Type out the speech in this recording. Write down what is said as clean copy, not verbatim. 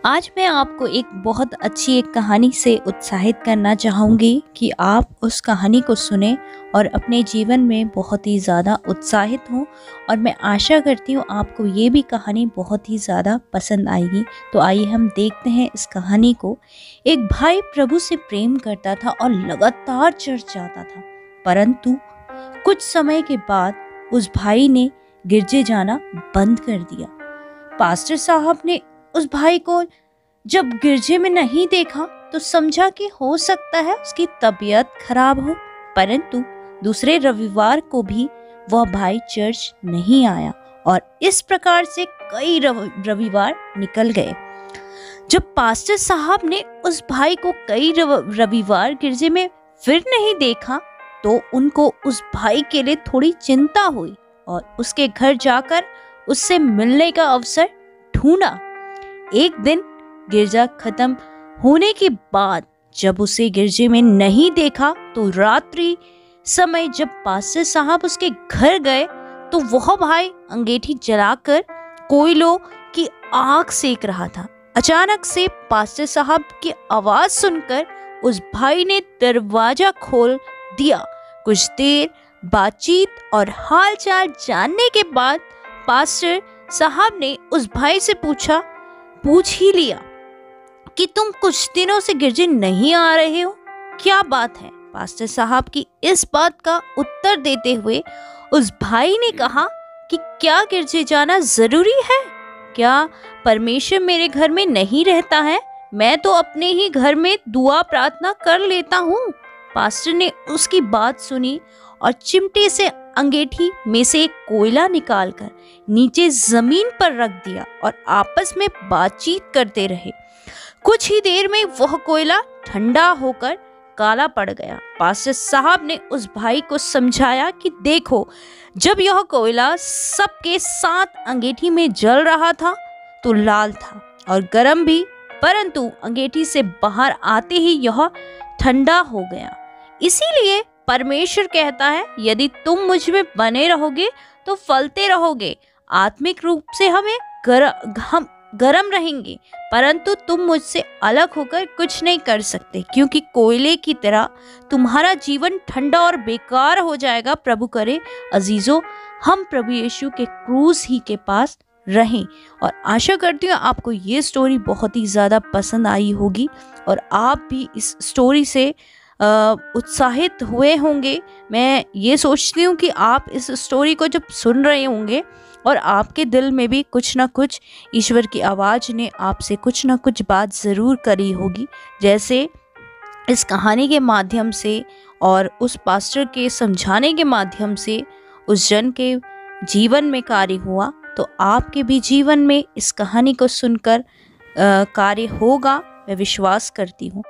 आज मैं आपको एक बहुत अच्छी एक कहानी से उत्साहित करना चाहूँगी कि आप उस कहानी को सुने और अपने जीवन में बहुत ही ज़्यादा उत्साहित हों। और मैं आशा करती हूँ आपको ये भी कहानी बहुत ही ज़्यादा पसंद आएगी। तो आइए हम देखते हैं इस कहानी को। एक भाई प्रभु से प्रेम करता था और लगातार चर्च जाता था, परंतु कुछ समय के बाद उस भाई ने गिरजे जाना बंद कर दिया। पास्टर साहब ने उस भाई को जब गिरजे में नहीं देखा तो समझा कि हो सकता है उसकी तबीयत खराब हो, परंतु दूसरे रविवार को भी वह भाई चर्च नहीं आया और इस प्रकार से कई रविवार निकल गए। जब पास्टर साहब ने उस भाई को कई रविवार गिरजे में फिर नहीं देखा तो उनको उस भाई के लिए थोड़ी चिंता हुई और उसके घर जाकर उससे मिलने का अवसर ढूंढा। एक दिन गिरजा खत्म होने के बाद जब उसे गिरजे में नहीं देखा तो रात्रि समय जब पास्टर साहब उसके घर गए तो वह भाई अंगीठी जलाकर कोयलों की आग सेक रहा था। अचानक से पास्टर साहब की आवाज सुनकर उस भाई ने दरवाजा खोल दिया। कुछ देर बातचीत और हालचाल जानने के बाद पास्टर साहब ने उस भाई से पूछ ही लिया कि तुम कुछ दिनों से गिरजे नहीं आ रहे हो, क्या बात है। पास्टर साहब की इस बात का उत्तर देते हुए उस भाई ने कहा कि क्या गिरजे जाना जरूरी है? क्या परमेश्वर मेरे घर में नहीं रहता है? मैं तो अपने ही घर में दुआ प्रार्थना कर लेता हूँ। पास्टर ने उसकी बात सुनी और चिमटे से अंगीठी में से एक कोयला निकालकर नीचे जमीन पर रख दिया और आपस में बातचीत करते रहे। कुछ ही देर में वह कोयला ठंडा होकर काला पड़ गया। पास्टर साहब ने उस भाई को समझाया कि देखो, जब यह कोयला सबके साथ अंगीठी में जल रहा था तो लाल था और गर्म भी, परंतु अंगीठी से बाहर आते ही यह ठंडा हो गया। इसीलिए परमेश्वर कहता है, यदि तुम मुझ में बने रहोगे तो फलते रहोगे। आत्मिक रूप से हम गरम रहेंगे, परंतु तुम मुझसे अलग होकर कुछ नहीं कर सकते, क्योंकि कोयले की तरह तुम्हारा जीवन ठंडा और बेकार हो जाएगा। प्रभु करे अजीजों, हम प्रभु यीशु के क्रूस ही के पास रहें। और आशा करती हूँ आपको ये स्टोरी बहुत ही ज़्यादा पसंद आई होगी और आप भी इस स्टोरी से उत्साहित हुए होंगे। मैं ये सोचती हूँ कि आप इस स्टोरी को जब सुन रहे होंगे और आपके दिल में भी कुछ ना कुछ ईश्वर की आवाज़ ने आपसे कुछ ना कुछ बात ज़रूर करी होगी, जैसे इस कहानी के माध्यम से और उस पास्टर के समझाने के माध्यम से उस जन के जीवन में कार्य हुआ। तो आपके भी जीवन में इस कहानी को सुनकर कार्य होगा, मैं विश्वास करती हूँ।